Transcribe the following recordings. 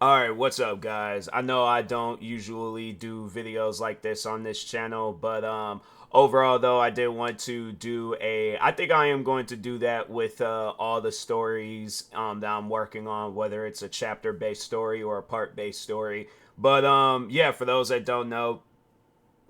Alright, what's up guys? I know I don't usually do videos like this on this channel, but overall though I did want to do I think I am going to do that with all the stories that I'm working on, whether it's a chapter based story or a part based story. But yeah, for those that don't know,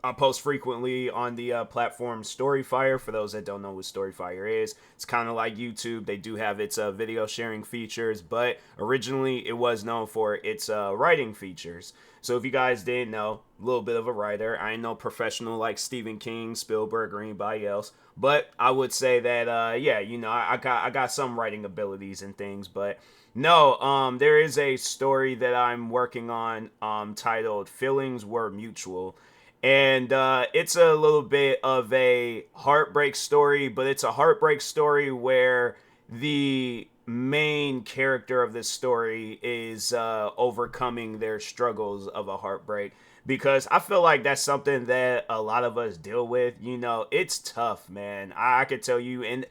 I post frequently on the platform Storyfire. For those that don't know what Storyfire is, it's kind of like YouTube. They do have its video sharing features, but originally it was known for its writing features. So if you guys didn't know, a little bit of a writer. I ain't no professional like Stephen King, Spielberg, or anybody else, but I would say that yeah, I got some writing abilities and things, but no, there is a story that I'm working on titled "Feelings Were Mutual." And it's a little bit of a heartbreak story, but it's a heartbreak story where the main character of this story is overcoming their struggles of a heartbreak, because I feel like that's something that a lot of us deal with. It's tough, man. I could tell you. And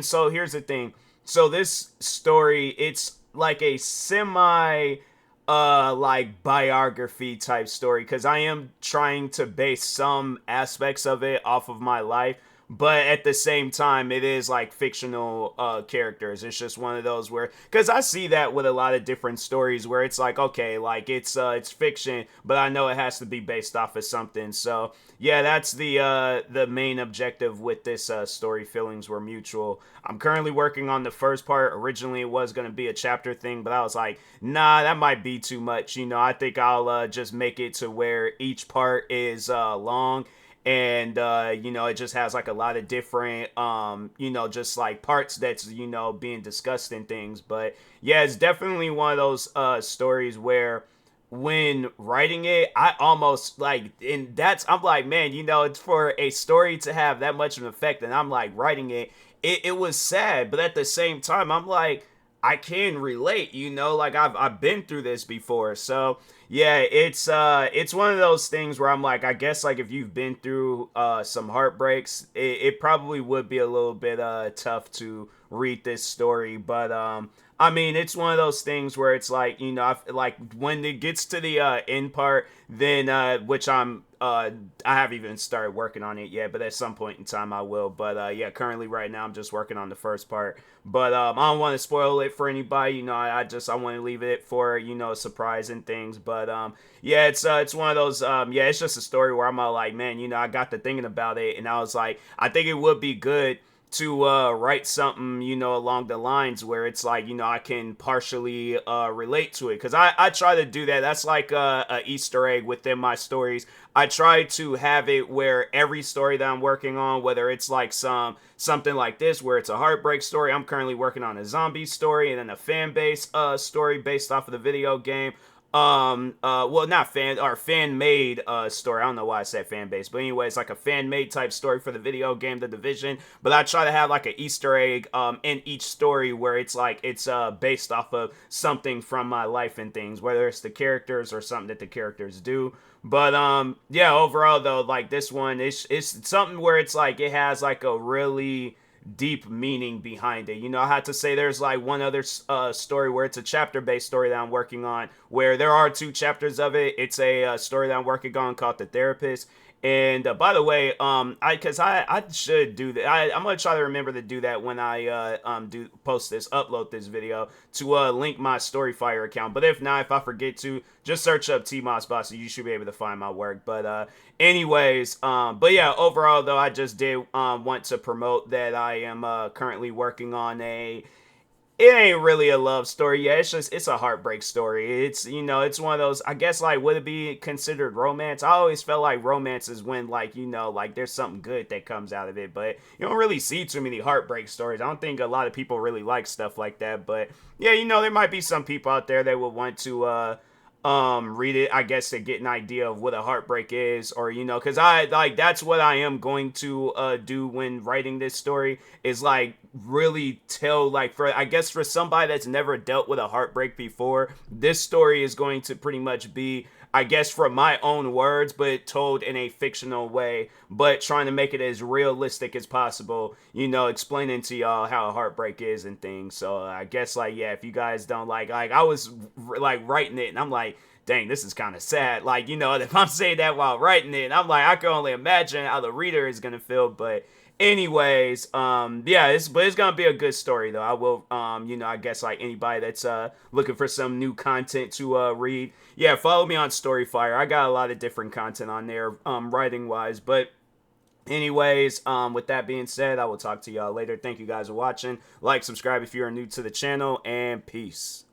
so here's the thing. So this story, it's like a semi like biography type story, because I am trying to base some aspects of it off of my life, but at the same time it is like fictional characters. It's just one of those where, because I see that with a lot of different stories where it's like, okay, like it's fiction, but I know it has to be based off of something. So yeah, that's the main objective with this story. Feelings Were Mutual. I'm currently working on the first part. Originally it was going to be a chapter thing, but I was like, nah, that might be too much. I think I'll just make it to where each part is long, and it just has like a lot of different just like parts that's being discussed and things. But yeah, it's definitely one of those stories where when writing it, I almost like, and that's, I'm like, man, it's for a story to have that much of an effect, and I'm like writing it was sad, but at the same time I'm like, I can relate, like I've been through this before. So yeah, it's one of those things where I'm like, I guess like if you've been through some heartbreaks, it probably would be a little bit tough to read this story. But I mean, it's one of those things where it's like, like when it gets to the end part, then which I haven't even started working on it yet, but at some point in time I will. But yeah, currently right now I'm just working on the first part. But I don't want to spoil it for anybody. I want to leave it for a surprise and things. But yeah, it's one of those. Yeah, it's just a story where I'm all like, man, I got to thinking about it, and I was like, I think it would be good to write something along the lines where it's like I can partially relate to it, because I try to do that. That's like a Easter egg within my stories. I try to have it where every story that I'm working on, whether it's like something like this where it's a heartbreak story, I'm currently working on a zombie story, and then a fan base story based off of the video game. Well, not fan, or fan made story. I don't know why I said fan base, but anyway, it's like a fan made type story for the video game The Division. But I try to have like an Easter egg in each story where it's like it's based off of something from my life and things, whether it's the characters or something that the characters do. But yeah, overall though, like this one, it's something where it's like it has like a really deep meaning behind it. I had to say there's like one other story where it's a chapter based story that I'm working on, where there are two chapters of it. It's a story that I'm working on called The Therapist. And by the way, I should do that. I'm gonna try to remember to do that when I do upload this video, to link my Storyfire account. But if not, if I forget to, just search up TMossBoss and you should be able to find my work. But anyways, but yeah, overall though, I just did want to promote that I am currently working on it ain't really a love story. Yeah, it's a heartbreak story. It's one of those, I guess, like, would it be considered romance? I always felt like romance is when, like, like there's something good that comes out of it, but you don't really see too many heartbreak stories. I don't think a lot of people really like stuff like that. But yeah, there might be some people out there that would want to read it, I guess, to get an idea of what a heartbreak is, or because I like, that's what I am going to do when writing this story, is like really tell, like, for, I guess for somebody that's never dealt with a heartbreak before, this story is going to pretty much be, I guess, from my own words, but told in a fictional way, but trying to make it as realistic as possible, you know, explaining to y'all how a heartbreak is and things. So I guess, like, yeah, if you guys don't like I was like writing it and I'm like, dang, this is kind of sad. Like, you know, if I'm saying that while writing it, I'm like, I can only imagine how the reader is gonna feel. But anyways, yeah, it's gonna be a good story though. I will, you know, I guess like anybody that's looking for some new content to read, yeah, follow me on Storyfire. I got a lot of different content on there, writing wise. But anyways, with that being said, I will talk to y'all later. Thank you guys for watching. Like, subscribe if you are new to the channel, and peace.